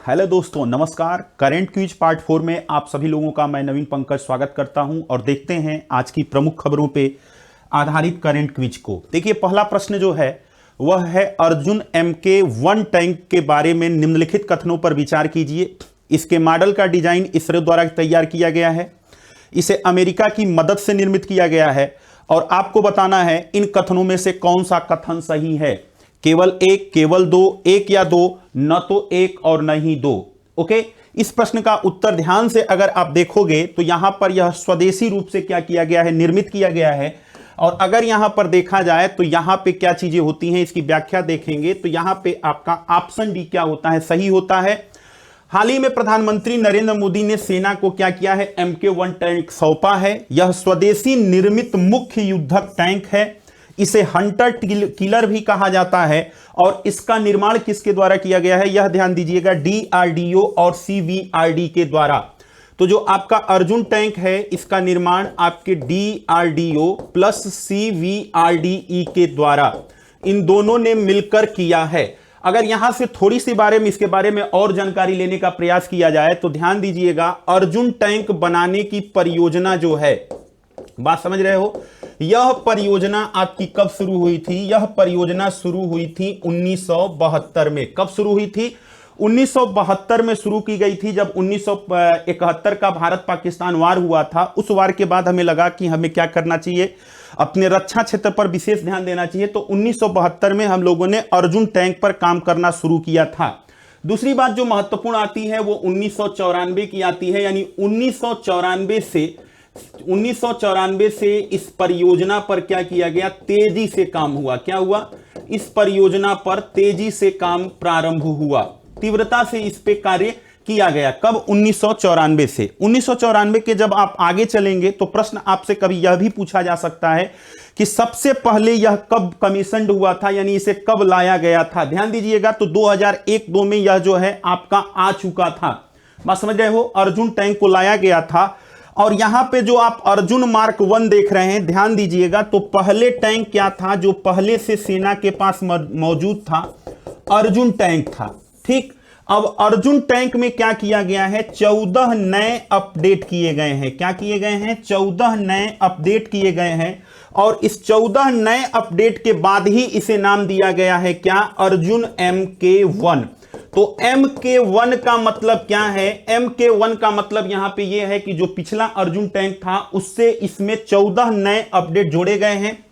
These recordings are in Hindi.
हेलो दोस्तों, नमस्कार। करंट क्विज पार्ट 4 में आप सभी लोगों का मैं नवीन पंकज स्वागत करता हूं और देखते हैं आज की प्रमुख खबरों पे आधारित करंट क्विज को। देखिए, पहला प्रश्न जो है वह है अर्जुन MK1 टैंक के बारे में निम्नलिखित कथनों पर विचार कीजिए। इसके मॉडल का डिजाइन इसरो द्वारा तैयार किया गया है, इसे अमेरिका की मदद से निर्मित किया गया है और आपको बताना है इन कथनों में से कौन सा कथन सही है। केवल एक, केवल दो, एक या दो, न तो एक और न ही दो। ओके, इस प्रश्न का उत्तर ध्यान से अगर आप देखोगे तो यहां पर यह स्वदेशी रूप से क्या किया गया है, निर्मित किया गया है। और अगर यहां पर देखा जाए तो यहां पे क्या चीजें होती हैं, इसकी व्याख्या देखेंगे तो यहां पे आपका ऑप्शन डी क्या होता है, सही होता है। हाल ही में प्रधानमंत्री नरेंद्र मोदी ने सेना को क्या किया है, MK1 टैंक सौंपा है। यह स्वदेशी निर्मित मुख्य युद्धक टैंक है, इसे हंटर किलर भी कहा जाता है। और इसका निर्माण किसके द्वारा किया गया है, यह ध्यान दीजिएगा, DRDO और CVRD के द्वारा। तो जो आपका अर्जुन टैंक है इसका निर्माण आपके DRDO प्लस CVRDE के द्वारा, इन दोनों ने मिलकर किया है। अगर यहां से थोड़ी सी इसके बारे में और जानकारी लेने का प्रयास किया जाए तो ध्यान दीजिएगा, अर्जुन टैंक बनाने की परियोजना जो है, बात समझ रहे हो, यह परियोजना आपकी कब शुरू हुई थी, यह परियोजना शुरू हुई थी 1972 में। कब शुरू हुई थी, 1972 में शुरू की गई थी, जब 1971 का भारत पाकिस्तान वार हुआ था। उस वार के बाद हमें लगा कि हमें क्या करना चाहिए, अपने रक्षा क्षेत्र पर विशेष ध्यान देना चाहिए। तो 1972 में हम लोगों ने अर्जुन टैंक पर काम करना शुरू किया था। दूसरी बात जो महत्वपूर्ण आती है वो 1994 की आती है, यानी 1994 से इस परियोजना पर क्या किया गया, तेजी से काम हुआ। क्या हुआ, इस परियोजना पर तेजी से काम प्रारंभ हुआ, तीव्रता से इस पे कार्य किया गया। कब, 1994 से। 1994 के जब आप आगे चलेंगे तो प्रश्न आपसे कभी यह भी पूछा जा सकता है कि सबसे पहले यह कब कमीशन्ड हुआ था, यानी इसे कब लाया गया था। ध्यान दीजिएगा, तो 2001-2 में यह जो है आपका आ चुका था। बात समझ रहे हो, अर्जुन टैंक को लाया गया था। और यहां पे जो आप अर्जुन मार्क 1 देख रहे हैं, ध्यान दीजिएगा, तो पहले टैंक क्या था जो पहले से सेना के पास मौजूद था, अर्जुन टैंक था। ठीक, अब अर्जुन टैंक में क्या किया गया है, 14 नए अपडेट किए गए हैं। क्या किए गए हैं, 14 नए अपडेट किए गए हैं। और इस 14 नए अपडेट के बाद ही इसे नाम दिया गया है क्या, अर्जुन MK1। तो MK1 का मतलब क्या है, MK1 का मतलब यहां पे यह है कि जो पिछला अर्जुन टैंक था उससे इसमें 14 नए अपडेट जोड़े गए हैं।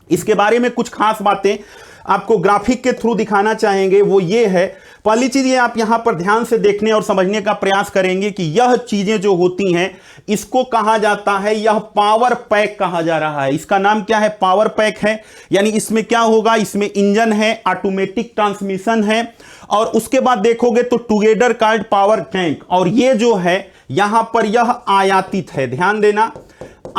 इसके बारे में कुछ खास बातें आपको ग्राफिक के थ्रू दिखाना चाहेंगे, वो ये है। पहली चीज ये आप यहां पर ध्यान से देखने और समझने का प्रयास करेंगे कि यह चीजें जो होती हैं इसको कहा जाता है, यह पावर पैक कहा जा रहा है। इसका नाम क्या है, पावर पैक है। यानी इसमें क्या होगा, इसमें इंजन है, ऑटोमेटिक ट्रांसमिशन है, और उसके बाद देखोगे तो टुगेदर कॉल्ड पावर टैंक। और ये जो है यहां पर यह आयातित है, ध्यान देना,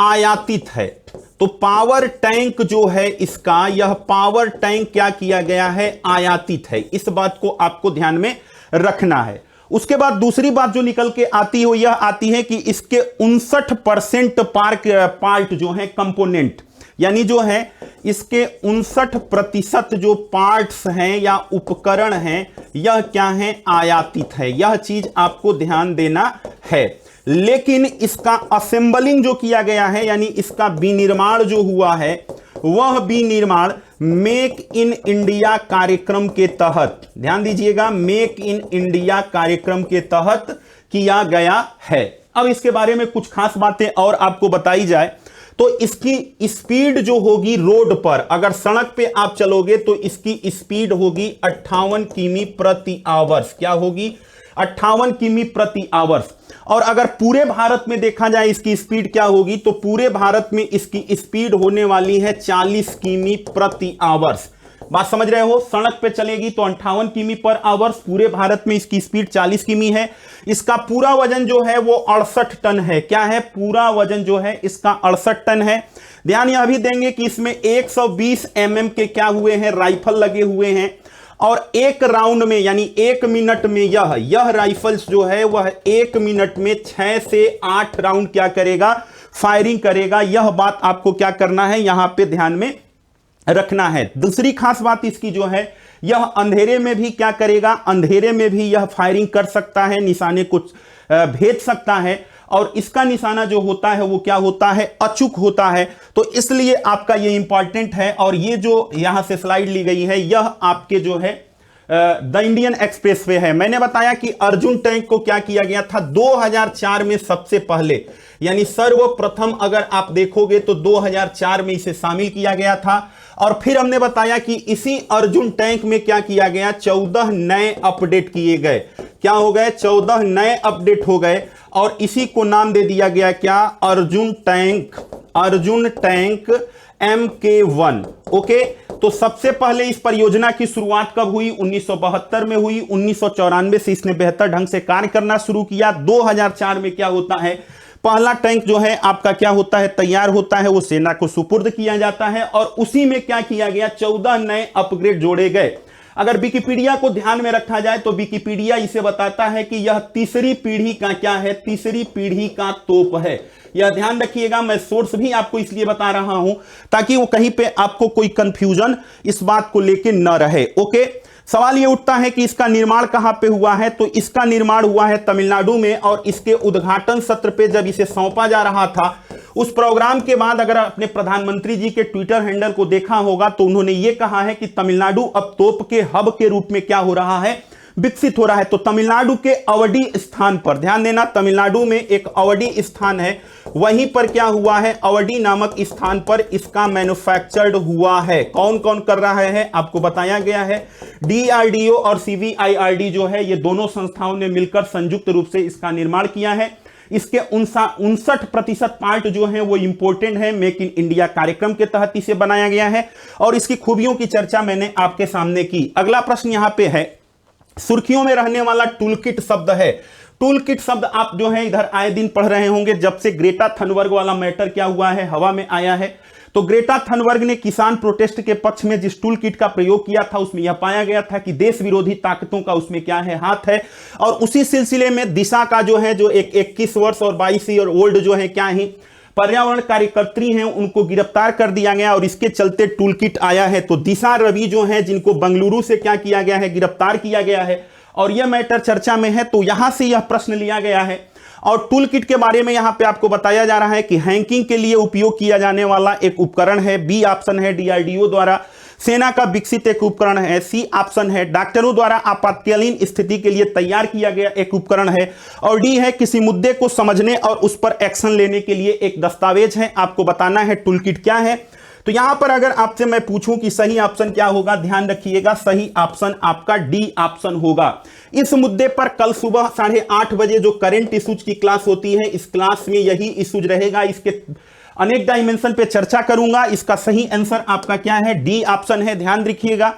आयातित है। तो पावर टैंक जो है इसका, यह पावर टैंक क्या किया गया है, आयातित है। इस बात को आपको ध्यान में रखना है। उसके बाद दूसरी बात जो निकल के आती है यह आती है कि इसके 59% पार्ट जो है कंपोनेंट, यानी जो है इसके 59% जो पार्ट्स हैं या उपकरण हैं, यह क्या है, आयातित है। यह चीज आपको ध्यान देना है। लेकिन इसका असेंबलिंग जो किया गया है, यानी इसका विनिर्माण जो हुआ है, वह विनिर्माण मेक इन इंडिया कार्यक्रम के तहत, ध्यान दीजिएगा, मेक इन इंडिया कार्यक्रम के तहत किया गया है। अब इसके बारे में कुछ खास बातें और आपको बताई जाए तो इसकी स्पीड जो होगी रोड पर, अगर सड़क पे आप चलोगे तो इसकी स्पीड होगी 58 किमी प्रति आवर्स। क्या होगी, 58 किमी प्रति आवर्स। और अगर पूरे भारत में देखा जाए इसकी स्पीड क्या होगी, तो पूरे भारत में इसकी स्पीड होने वाली है 40 किमी प्रति आवर्स। बात समझ रहे हो, सड़क पे चलेगी तो 58 किमी पर आवर्स, पूरे भारत में इसकी स्पीड 40 किमी है। इसका पूरा वजन जो है वो 68 टन है। क्या है, पूरा वजन जो है इसका 68 टन है। ध्यान यह भी देंगे कि इसमें 120 mm के क्या हुए हैं, राइफल लगे हुए हैं। और एक राउंड में, यानी 1 मिनट में यह राइफल्स जो है वह 1 मिनट में 6 से 8 राउंड क्या करेगा, फायरिंग करेगा। यह बात आपको क्या करना है, यहां पे ध्यान में रखना है। दूसरी खास बात इसकी जो है, यह अंधेरे में भी क्या करेगा, अंधेरे में भी यह फायरिंग कर सकता है, निशाने को भेज सकता है, और इसका निशाना जो होता है वो क्या होता है, अचूक होता है। तो इसलिए आपका ये इंपॉर्टेंट है। और ये जो यहां से स्लाइड ली गई है, यह आपके जो है द इंडियन एक्सप्रेसवे है। मैंने बताया कि अर्जुन टैंक को क्या किया गया था 2004 में सबसे पहले, यानी सर्वप्रथम अगर आप देखोगे तो 2004 में इसे शामिल किया गया था। और फिर हमने बताया कि इसी अर्जुन टैंक में क्या किया गया, 14 नए अपडेट किए गए। क्या हो गए, 14 नए अपडेट हो गए, और इसी को नाम दे दिया गया क्या, Arjun tank, Arjun tank MK1। Okay, तो सबसे पहले इस परियोजना की शुरुआत कब हुई, 1972 में हुई। 1994 से इसने बेहतर ढंग से कार्य करना शुरू किया। 2004 में क्या होता है, पहला टैंक जो है आपका क्या होता है, तैयार होता है, वो सेना को सुपुर्द किया जाता है, और उसी में क्या किया गया, 14 नए अपग्रेड जोड़े गए। अगर विकिपीडिया को ध्यान में रखा जाए तो विकिपीडिया इसे बताता है कि यह तीसरी पीढ़ी का क्या है, तीसरी पीढ़ी का तोप है। यह ध्यान रखिएगा, मैं सोर्स भी आपको इसलिए बता रहा हूं ताकि वो कहीं पे आपको कोई कंफ्यूजन इस बात को लेके न रहे। ओके, सवाल ये उठता है कि इसका निर्माण कहां पे हुआ है, तो इसका निर्माण हुआ है तमिलनाडु में। और इसके उद्घाटन सत्र पे जब इसे सौंपा जा रहा था, उस प्रोग्राम के बाद अगर अपने प्रधानमंत्री जी के ट्विटर हैंडल को देखा होगा तो उन्होंने ये कहा है कि तमिलनाडु अब तोप के हब के रूप में क्या हो रहा है, विकसित हो रहा है। तो तमिलनाडु के अवडी स्थान पर ध्यान देना, तमिलनाडु में एक अवडी स्थान है, वहीं पर क्या हुआ है, अवडी नामक स्थान पर इसका मैन्युफैक्चर्ड हुआ है। कौन कौन कर रहा है आपको बताया गया है, DRDO और CVIRD जो है, ये दोनों संस्थाओं ने मिलकर संयुक्त रूप से इसका निर्माण किया है। इसके 59% पार्ट जो है वो इंपोर्टेड है, मेक इन इंडिया कार्यक्रम के तहत इसे बनाया गया है, और इसकी खूबियों की चर्चा मैंने आपके सामने की। अगला प्रश्न यहां पे है, सुर्खियों में रहने वाला टूलकिट शब्द है। टूलकिट शब्द आप जो है इधर आए दिन पढ़ रहे होंगे, जब से ग्रेटा थनबर्ग वाला मैटर क्या हुआ है, हवा में आया है। तो ग्रेटा थनबर्ग ने किसान प्रोटेस्ट के पक्ष में जिस टूल किट का प्रयोग किया था, उसमें यह पाया गया था कि देश विरोधी ताकतों का उसमें क्या है, हाथ है। और उसी सिलसिले में दिशा का जो है, जो एक 21 वर्ष और 22 ईयर ओल्ड जो है क्या ही पर्यावरण कार्यकर्त्री हैं, उनको गिरफ्तार कर दिया गया, और इसके चलते टूल किट आया है। तो दिशा रवि जो है, जिनको बेंगलुरु से क्या किया गया है, गिरफ्तार किया गया है, और यह मैटर चर्चा में है। तो यहां से यह प्रश्न लिया गया है। और टूल किट के बारे में यहां पे आपको बताया जा रहा है कि हैकिंग के लिए उपयोग किया जाने वाला एक उपकरण है। बी ऑप्शन है DRDO द्वारा सेना का विकसित एक उपकरण है। सी ऑप्शन है डॉक्टरों द्वारा आपातकालीन स्थिति के लिए तैयार किया गया एक उपकरण है। और डी है किसी मुद्दे को समझने और उस पर एक्शन लेने के लिए एक दस्तावेज है। आपको बताना है टूल किट क्या है। तो यहां पर अगर आपसे मैं पूछूं कि सही ऑप्शन क्या होगा, ध्यान रखिएगा, सही ऑप्शन आपका डी ऑप्शन होगा। इस मुद्दे पर कल सुबह 8:30 बजे जो करंट इश्यूज की क्लास होती है, इस क्लास में यही इश्यूज रहेगा। इसके अनेक डायमेंशन पे चर्चा करूंगा। इसका सही आंसर आपका क्या है, डी ऑप्शन है। ध्यान रखिएगा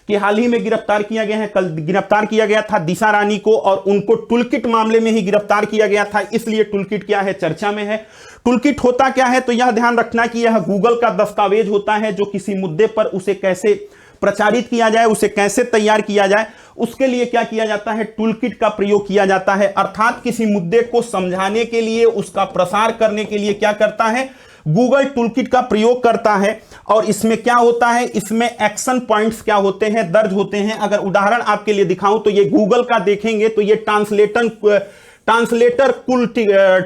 कि हाल ही में गिरफ्तार किया गया है, कल गिरफ्तार किया गया था दिशा रानी को, और उनको टूलकिट मामले में ही गिरफ्तार किया गया था, इसलिए टूलकिट क्या है, चर्चा में है। टूलकिट होता क्या है, तो यह ध्यान रखना कि यह गूगल का दस्तावेज होता है, जो किसी मुद्दे पर उसे कैसे प्रचारित किया जाए, उसे कैसे तैयार किया जाए, उसके लिए क्या किया जाता है, टूलकिट का प्रयोग किया जाता है। अर्थात किसी मुद्दे को समझाने के लिए, उसका प्रसार करने के लिए क्या करता है, गूगल टूलकिट का प्रयोग करता है। और इसमें क्या होता है, इसमें एक्शन पॉइंट्स क्या होते हैं, दर्ज होते हैं। अगर उदाहरण आपके लिए दिखाऊं तो ये गूगल का देखेंगे तो ये ट्रांसलेटर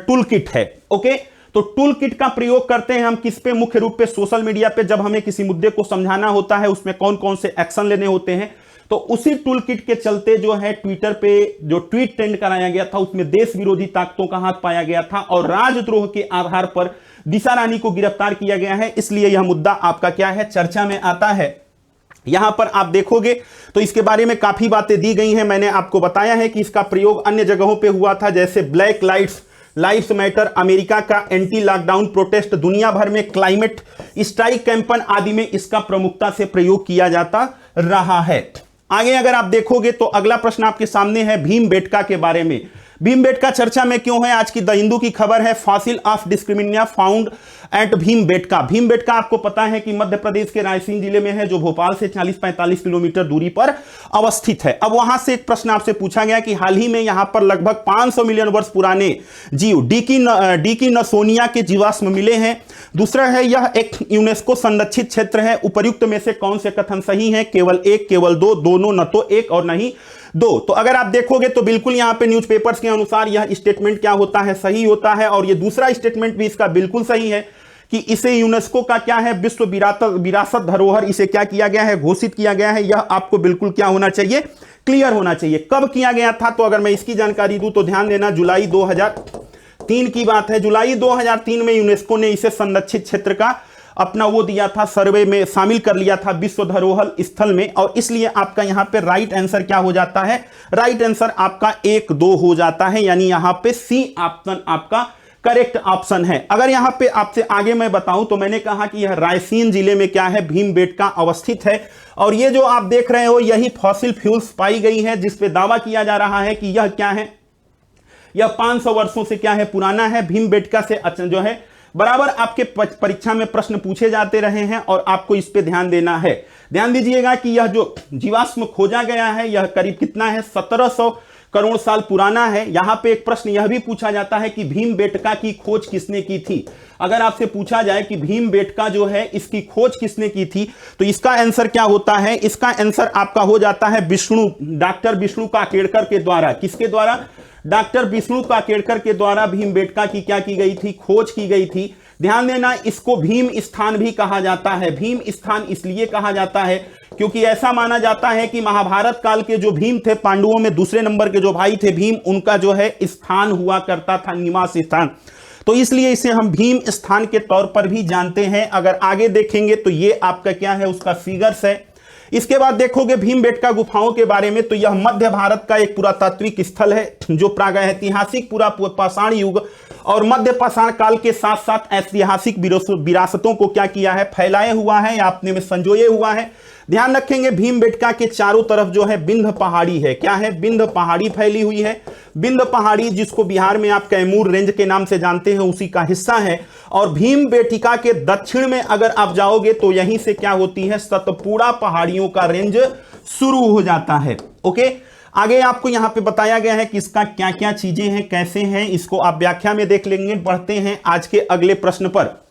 टूलकिट है। ओके, तो टूलकिट का प्रयोग करते हैं हम किस पे, मुख्य रूप पे सोशल मीडिया पे, जब हमें किसी मुद्दे को समझाना होता है, उसमें कौन कौन से एक्शन लेने होते हैं। तो उसी टूलकिट के चलते जो है ट्विटर पे जो ट्वीट ट्रेंड कराया गया था, उसमें देश विरोधी ताकतों का हाथ पाया गया था और राजद्रोह के आधार पर दिशा रानी को गिरफ्तार किया गया है। इसलिए यह मुद्दा आपका क्या है, चर्चा में आता है। यहां पर आप देखोगे तो इसके बारे में काफी बातें दी गई हैं। मैंने आपको बताया है कि इसका प्रयोग अन्य जगहों पे हुआ था, जैसे ब्लैक लाइव्स मैटर, अमेरिका का एंटी लॉकडाउन प्रोटेस्ट, दुनिया भर में क्लाइमेट स्ट्राइक कैंपेन आदि में इसका प्रमुखता से प्रयोग किया जाता रहा है। आगे अगर आप देखोगे तो अगला प्रश्न आपके सामने है भीमबेटका के बारे में। भीमबेटका चर्चा में क्यों है, आज की द हिंदू की खबर है। फॉसिल ऑफ डिस्क्रिमिनिया फाउंड एट भीमबेटका। भीमबेटका आपको पता है कि मध्य प्रदेश के रायसेन जिले में है, जो भोपाल से 40-45 किलोमीटर दूरी पर अवस्थित है। अब वहां से एक प्रश्न आपसे पूछा गया कि हाल ही में यहां पर लगभग 500 मिलियन वर्ष पुराने जीव डीकिनसोनिया के जीवाश्म मिले हैं। दूसरा है, यह एक यूनेस्को संरक्षित क्षेत्र है। उपर्युक्त में से कौन से कथन सही है? केवल एक, केवल दो, दोनों, न तो एक और नहीं दो। तो अगर आप देखोगे तो बिल्कुल यहां पे न्यूज़पेपर्स के अनुसार यह स्टेटमेंट क्या होता है? सही होता है। और ये दूसरा स्टेटमेंट भी इसका बिल्कुल सही है कि इसे यूनेस्को का क्या है, विश्व विरासत धरोहर इसे क्या किया गया है? घोषित किया गया है। यह आपको बिल्कुल क्या होना चाहिए? क्लियर होना चाहिए। कब किया गया था? तो अगर मैं इसकी जानकारी दूं तो ध्यान देना, जुलाई 2003 की बात है। जुलाई 2003 में यूनेस्को ने इसे संरक्षित क्षेत्र का अपना वो दिया था, सर्वे में शामिल कर लिया था विश्व धरोहर स्थल में। और इसलिए आपका यहां पे राइट आंसर क्या हो जाता है? राइट आंसर आपका 1-2 हो जाता है, यानी यहां पे सी ऑप्शन आपका करेक्ट ऑप्शन है। अगर यहां पे आपसे आगे मैं बताऊं तो मैंने कहा कि यह रायसेन जिले में क्या है? भीमबेटका अवस्थित है। और ये जो आप देख रहे हो यही फॉसिल फ्यूल्स पाई गई है, जिसपे दावा किया जा रहा है कि यह क्या है? यह 500 वर्षों से क्या है? पुराना है। भीमबेटका से जो है बराबर आपके परीक्षा में प्रश्न पूछे जाते रहे हैं और आपको इस पे ध्यान देना है। ध्यान दीजिएगा कि यह जो जीवाश्म खोजा गया है यह करीब कितना है? 1700 करोड़ साल पुराना है। यहां पे एक प्रश्न यह भी पूछा जाता है कि भीमबेटका की खोज किसने की थी? अगर आपसे पूछा जाए कि भीमबेटका जो है इसकी खोज किसने की थी, तो इसका आंसर क्या होता है? इसका आंसर आपका हो जाता है डॉक्टर विष्णु काकेड़कर के द्वारा। किसके द्वारा? डॉक्टर विष्णु काकेड़कर के द्वारा भीमबेटका की क्या की गई थी? खोज की गई थी। ध्यान देना, इसको भीम स्थान भी कहा जाता है। भीम स्थान इसलिए कहा जाता है क्योंकि ऐसा माना जाता है कि महाभारत काल के जो भीम थे, पांडवों में दूसरे नंबर के जो भाई थे भीम, उनका जो है स्थान हुआ करता था, निवास स्थान। तो इसलिए इसे हम भीम स्थान के तौर पर भी जानते हैं। अगर आगे देखेंगे तो ये आपका क्या है? उसका फिगर्स है। इसके बाद देखोगे भीमबेटका गुफाओं के बारे में, तो यह मध्य भारत का एक पुरातात्विक स्थल है जो प्रागैतिहासिक पाषाण युग और मध्य पाषाण काल के साथ साथ ऐतिहासिक विरासतों को क्या किया है? फैलाए हुआ है या अपने में संजोए हुआ है। ध्यान रखेंगे भीमबेटका के चारों तरफ जो है विंध्य पहाड़ी है। क्या है? विंध्य पहाड़ी फैली हुई है। विंध्य पहाड़ी जिसको बिहार में आप कैमूर रेंज के नाम से जानते हैं, उसी का हिस्सा है। और भीमबेटका के दक्षिण में अगर आप जाओगे तो यहीं से क्या होती है? सतपुड़ा पहाड़ियों का रेंज शुरू हो जाता है। ओके, आगे आपको यहां पे बताया गया है कि इसका क्या क्या चीजें हैं, कैसे हैं, इसको आप व्याख्या में देख लेंगे। बढ़ते हैं आज के अगले प्रश्न पर।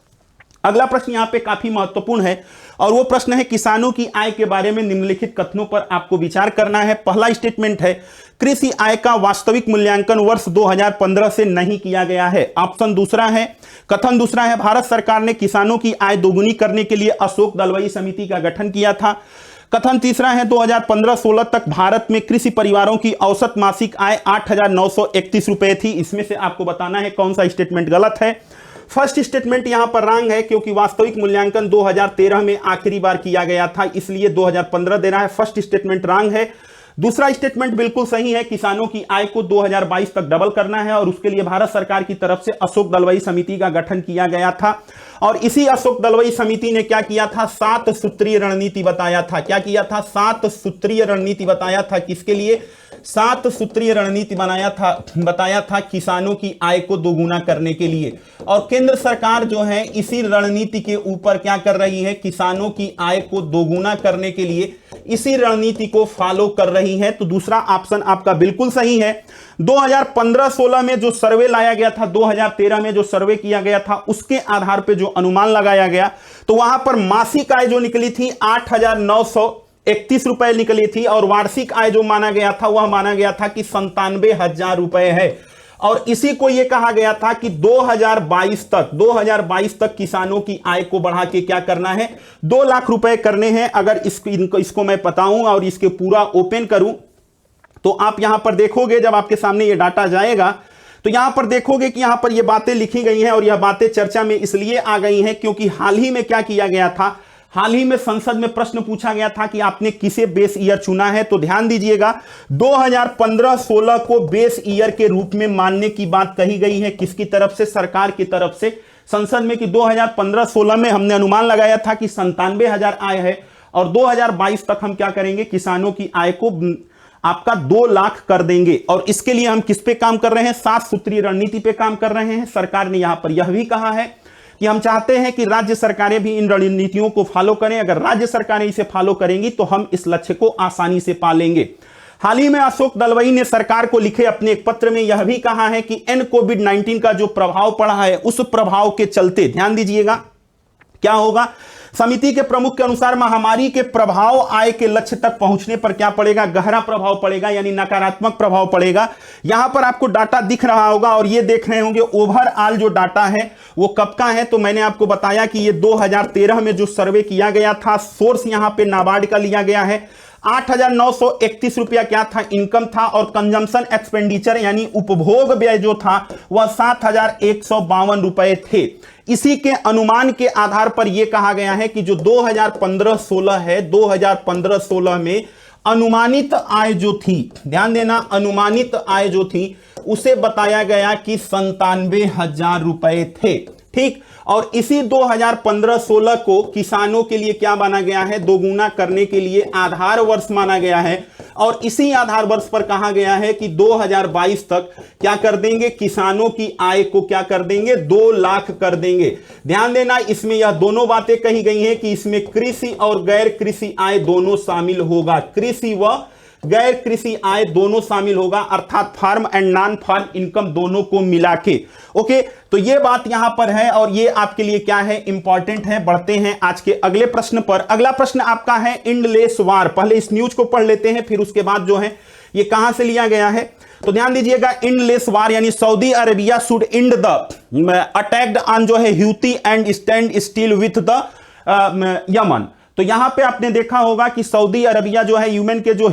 अगला प्रश्न यहां पे काफी महत्वपूर्ण है और वो प्रश्न है किसानों की आय के बारे में निम्नलिखित कथनों पर आपको विचार करना है। पहला स्टेटमेंट है, कृषि आय का वास्तविक मूल्यांकन वर्ष 2015 से नहीं किया गया है। ऑप्शन दूसरा है, कथन दूसरा है, भारत सरकार ने किसानों की आय दोगुनी करने के लिए अशोक दलवाई समिति का गठन किया था। कथन तीसरा है, 2015-16 तक भारत में कृषि परिवारों की औसत मासिक आय 8,931 रुपए थी। इसमें से आपको बताना है कौन सा स्टेटमेंट गलत है। फर्स्ट स्टेटमेंट यहां पर रॉन्ग है क्योंकि वास्तविक मूल्यांकन 2013 में आखिरी बार किया गया था, इसलिए 2015 देना है। फर्स्ट स्टेटमेंट रॉन्ग है। दूसरा स्टेटमेंट बिल्कुल सही है, किसानों की आय को 2022 तक डबल करना है और उसके लिए भारत सरकार की तरफ से अशोक दलवाई समिति का गठन किया गया था। और इसी अशोक दलवाई समिति ने क्या किया था? 7 सूत्रीय रणनीति बताया था। क्या किया था? 7 सूत्रीय रणनीति बताया था। किसके लिए? 7 सूत्रीय रणनीति बताया था किसानों की आय को दोगुना करने के लिए। और केंद्र सरकार जो है इसी रणनीति के ऊपर क्या कर रही है? किसानों की आय को दोगुना करने के लिए इसी रणनीति को फॉलो कर रही है। तो दूसरा ऑप्शन आपका बिल्कुल सही है। 2015-16 में जो सर्वे लाया गया था, 2013 में जो सर्वे किया गया था, उसके आधार पर जो अनुमान लगाया गया तो वहां पर मासिक आय जो निकली थी 8,931 रुपए निकली थी और वार्षिक आय जो माना गया था वह माना गया था कि 97,000 रुपए है। और इसी को यह कहा गया था कि 2022 तक किसानों की आय को बढ़ा के क्या करना है? 2 लाख रुपए करने हैं। अगर इसको मैं बताऊं और इसके पूरा ओपन करूं तो आप यहां पर देखोगे, जब आपके सामने ये डाटा जाएगा तो यहां पर देखोगे कि यहां पर ये बातें लिखी गई हैं और यह बातें चर्चा में इसलिए आ गई हैं क्योंकि हाल ही में क्या किया गया था? हाल ही में संसद में प्रश्न पूछा गया था कि आपने किसे बेस ईयर चुना है। तो ध्यान दीजिएगा, 2015-16 को बेस ईयर के रूप में मानने की बात कही गई है। किसकी तरफ से? सरकार की तरफ से संसद में कि 2015-16 में हमने अनुमान लगाया था कि 97,000 आय है और 2022 तक हम क्या करेंगे? किसानों की आय को आपका 2 लाख कर देंगे। और इसके लिए हम किस पे काम कर रहे हैं? 7 सूत्रीय रणनीति पे काम कर रहे हैं। सरकार ने यहां पर यह भी कहा है कि हम चाहते हैं कि राज्य सरकारें भी इन रणनीतियों को फॉलो करें। अगर राज्य सरकारें इसे फॉलो करेंगी तो हम इस लक्ष्य को आसानी से पा लेंगे। हाल ही में अशोक दलवई ने सरकार को लिखे अपने एक पत्र में यह भी कहा है कि कोविड-19 का जो प्रभाव पड़ा है उस प्रभाव के चलते, ध्यान दीजिएगा, क्या होगा, समिति के प्रमुख के अनुसार महामारी के प्रभाव आय के लक्ष्य तक पहुंचने पर क्या पड़ेगा, गहरा प्रभाव पड़ेगा, यानी नकारात्मक प्रभाव पड़ेगा। यहां पर आपको डाटा दिख रहा होगा और ये देख रहे होंगे ओवरऑल जो डाटा है वो कब का है। तो मैंने आपको बताया कि ये 2013 में जो सर्वे किया गया था, सोर्स यहां पे नाबार्ड का लिया गया है। 8,931 रुपया क्या था, इनकम था, और कंजम्पशन एक्सपेंडिचर यानी उपभोग व्यय जो था वह 7,152 रुपए थे। इसी के अनुमान के आधार पर यह कहा गया है कि जो 2015-16 है, 2015-16 में अनुमानित आय जो थी, ध्यान देना, अनुमानित आय जो थी उसे बताया गया कि 97,000 रुपए थे। ठीक, और इसी 2015-16 को किसानों के लिए क्या माना गया है, दोगुना करने के लिए आधार वर्ष माना गया है। और इसी आधार वर्ष पर कहा गया है कि 2022 तक क्या कर देंगे, किसानों की आय को क्या कर देंगे, 2 लाख कर देंगे। ध्यान देना, इसमें यह दोनों बातें कही गई हैं कि इसमें कृषि और गैर कृषि आय दोनों शामिल होगा, कृषि व गैर कृषि आय दोनों शामिल होगा, अर्थात farm and non farm income दोनों को मिला के। ओके, तो ये बात यहां पर है और ये आपके लिए क्या है, इंपॉर्टेंट है। बढ़ते हैं आज के अगले प्रश्न पर। अगला प्रश्न आपका है इंडलेस वार। पहले इस न्यूज को पढ़ लेते हैं, फिर उसके बाद जो है ये कहां से लिया गया है। तो ध्यान दीजिएगा, इंडलेस वार यानी Saudi Arabia should end the attacked on जो है Houthi and stand still with the Yemen. तो यहां पे आपने देखा होगा कि सऊदी अरबिया जो है यमन के जो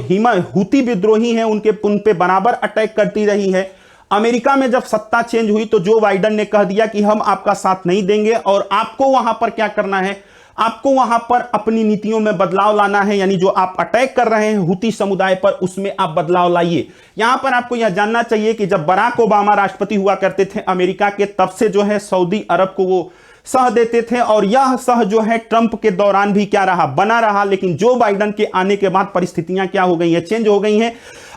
हूती विद्रोही हैं उन पे बराबर अटैक करती रही है। अमेरिका में जब सत्ता चेंज हुई तो जो बाइडेन ने कह दिया कि हम आपका साथ नहीं देंगे और आपको वहां पर क्या करना है, आपको वहां पर अपनी नीतियों में बदलाव लाना है, यानी जो आप अटैक कर रहे हैं हूती समुदाय पर उसमें आप बदलाव लाइए। यहां पर आपको यह जानना चाहिए कि जब बराक ओबामा राष्ट्रपति हुआ करते थे अमेरिका के, तब से जो है सऊदी अरब को वो सह देते थे और यह सह जो है ट्रंप के दौरान भी क्या रहा, बना रहा। लेकिन जो बाइडेन के आने के बाद परिस्थितियां क्या हो गई हैं, चेंज हो गई हैं।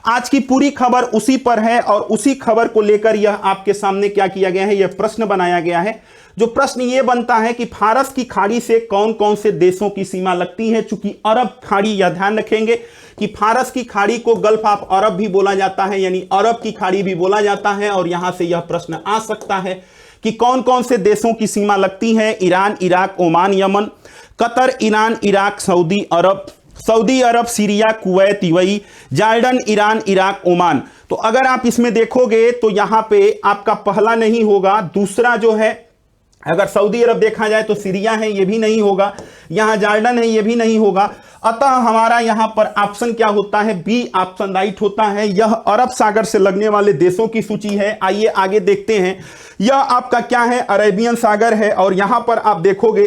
आज की पूरी खबर उसी पर है और उसी खबर को लेकर यह आपके सामने क्या किया गया है, यह प्रश्न बनाया गया है। जो प्रश्न यह बनता है कि फारस की खाड़ी से कौन कौन से देशों की सीमा लगती है। चूंकि अरब खाड़ी, यह ध्यान रखेंगे कि फारस की खाड़ी को गल्फ ऑफ अरब भी बोला जाता है, यानी अरब की खाड़ी भी बोला जाता है। और यहां से यह प्रश्न आ सकता है कि कौन कौन से देशों की सीमा लगती है। ईरान, इराक, ओमान, यमन, कतर, ईरान, इराक, सऊदी अरब, Syria, Kuwait, UAE, Jordan, Iran, Iraq, Oman. तो अगर आप इसमें देखोगे तो यहां पे आपका पहला नहीं होगा, दूसरा जो है अगर सऊदी अरब देखा जाए तो सीरिया है, यह भी नहीं होगा, यहां जॉर्डन है, यह भी नहीं होगा। अतः हमारा यहां पर ऑप्शन क्या होता है, बी ऑप्शन राइट होता है। यह अरब सागर से लगने वाले देशों की सूची है। आइए आगे देखते हैं, यह आपका क्या है, अरेबियन सागर है। और यहां पर आप देखोगे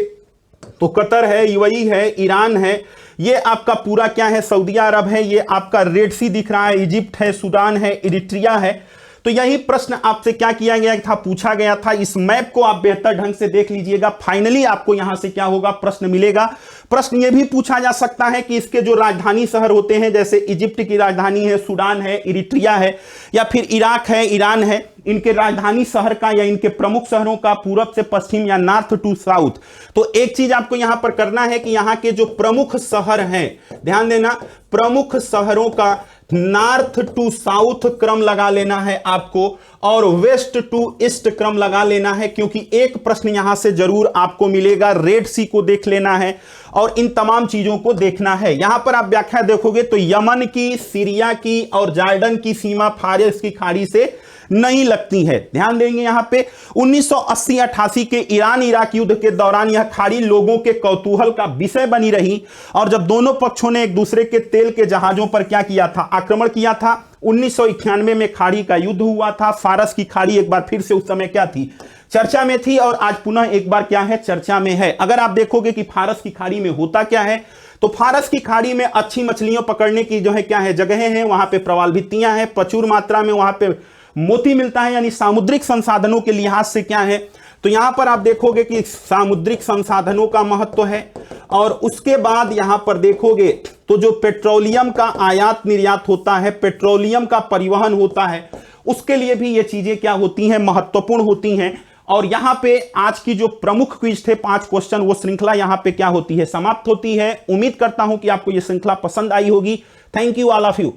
तो कतर है, यूएई है, ईरान है, ये आपका पूरा क्या है, सऊदी अरब है, ये आपका रेड सी दिख रहा है, इजिप्ट है, सूडान है, इरिट्रिया है। तो यही प्रश्न आपसे क्या किया गया था, पूछा गया था। इस मैप को आप बेहतर ढंग से देख लीजिएगा, फाइनली आपको यहां से क्या होगा, प्रश्न मिलेगा। प्रश्न यह भी पूछा जा सकता है कि इसके जो राजधानी शहर होते हैं, जैसे इजिप्ट की राजधानी है, सूडान है, इरिट्रिया है, या फिर इराक है, ईरान है, इनके राजधानी शहर का या इनके प्रमुख शहरों का पूरब से पश्चिम या नॉर्थ टू साउथ। तो एक चीज आपको यहां पर करना है कि यहां के जो प्रमुख शहर हैं, ध्यान देना, प्रमुख शहरों का नॉर्थ टू साउथ क्रम लगा लेना है आपको और वेस्ट टू ईस्ट क्रम लगा लेना है, क्योंकि एक प्रश्न यहां से जरूर आपको मिलेगा। रेड सी को देख लेना है और इन तमाम चीजों को देखना है। यहां पर आप व्याख्या देखोगे तो यमन की, सीरिया की और जॉर्डन की सीमा फारस की खाड़ी से नहीं लगती है। ध्यान देंगे यहां पे 1980-88 के ईरान इराक युद्ध के दौरान यह खाड़ी लोगों के कौतूहल का विषय बनी रही और जब दोनों पक्षों ने एक दूसरे के तेल के जहाजों पर क्या किया था, आक्रमण किया था। 1991 में खाड़ी का युद्ध हुआ था। फारस की खाड़ी एक बार फिर से उस समय क्या थी, चर्चा में थी और आज पुनः एक बार क्या है, चर्चा में है। अगर आप देखोगे कि फारस की खाड़ी में होता क्या है, तो फारस की खाड़ी में अच्छी मछलियों पकड़ने की जो है क्या है, जगहें हैं, वहां पे प्रवाल भित्तियां हैं, प्रचुर मात्रा में वहां पे मोती मिलता है, यानी सामुद्रिक संसाधनों के लिहाज से क्या है। तो यहां पर आप देखोगे कि सामुद्रिक संसाधनों का महत्व है और उसके बाद यहां पर देखोगे तो जो पेट्रोलियम का आयात निर्यात होता है, पेट्रोलियम का परिवहन होता है, उसके लिए भी ये चीजें क्या होती हैं, महत्वपूर्ण होती हैं। और यहां पे आज की जो प्रमुख क्विज थे 5 क्वेश्चन, वो श्रृंखला यहां पे क्या होती है, समाप्त होती है। उम्मीद करता हूं कि आपको यह श्रृंखला पसंद आई होगी। Thank you all of you.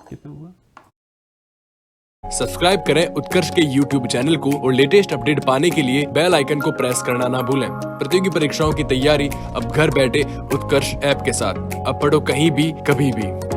कितना हुआ? सब्सक्राइब करें उत्कर्ष के YouTube चैनल को और लेटेस्ट अपडेट पाने के लिए बेल आइकन को प्रेस करना ना भूलें। प्रतियोगी परीक्षाओं की तैयारी अब घर बैठे उत्कर्ष ऐप के साथ। अब पढ़ो कहीं भी कभी भी।